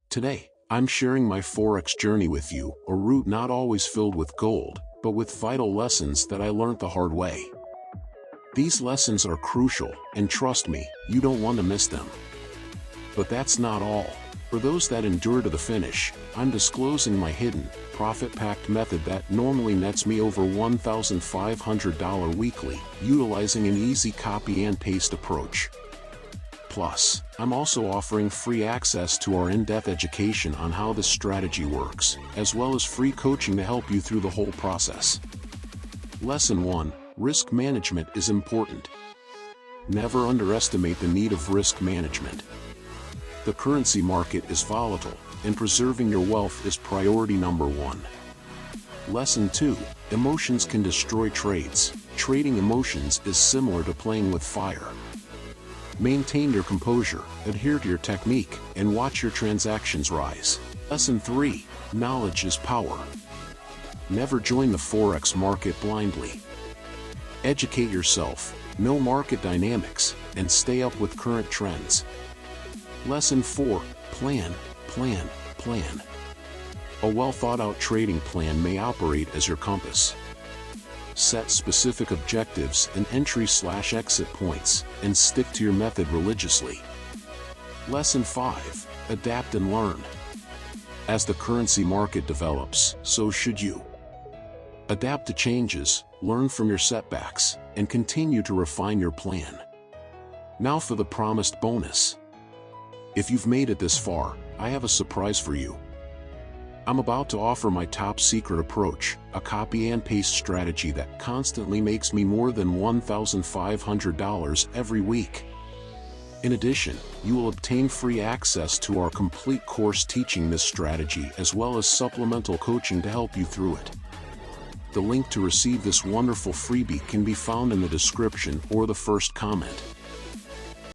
Today, I'm sharing my Forex journey with you, a route not always filled with gold, but with vital lessons that I learned the hard way. These lessons are crucial, and trust me, you don't want to miss them. But that's not all. For those that endure to the finish, I'm disclosing my hidden, profit-packed method that normally nets me over $1,500 weekly, utilizing an easy copy and paste approach. Plus, I'm also offering free access to our in-depth education on how this strategy works, as well as free coaching to help you through the whole process. Lesson 1: Risk management is important. Never underestimate the need of risk management. The currency market is volatile, and preserving your wealth is priority number 1. Lesson 2: Emotions can destroy trades. Trading emotions is similar to playing with fire. Maintain your composure, adhere to your technique, and watch your transactions rise. Lesson 3: Knowledge is power. Never join the Forex market blindly. Educate yourself, know market dynamics, and stay up with current trends. Lesson 4: Plan, plan, plan. A well-thought-out trading plan may operate as your compass. Set specific objectives and entry/exit points, and stick to your method religiously. Lesson 5: Adapt and learn. As the currency market develops, so should you. Adapt to changes, learn from your setbacks, and continue to refine your plan. Now for the promised bonus. If you've made it this far, I have a surprise for you. I'm about to offer my top secret approach, a copy and paste strategy that constantly makes me more than $1,500 every week. In addition, you will obtain free access to our complete course teaching this strategy as well as supplemental coaching to help you through it. The link to receive this wonderful freebie can be found in the description or the first comment.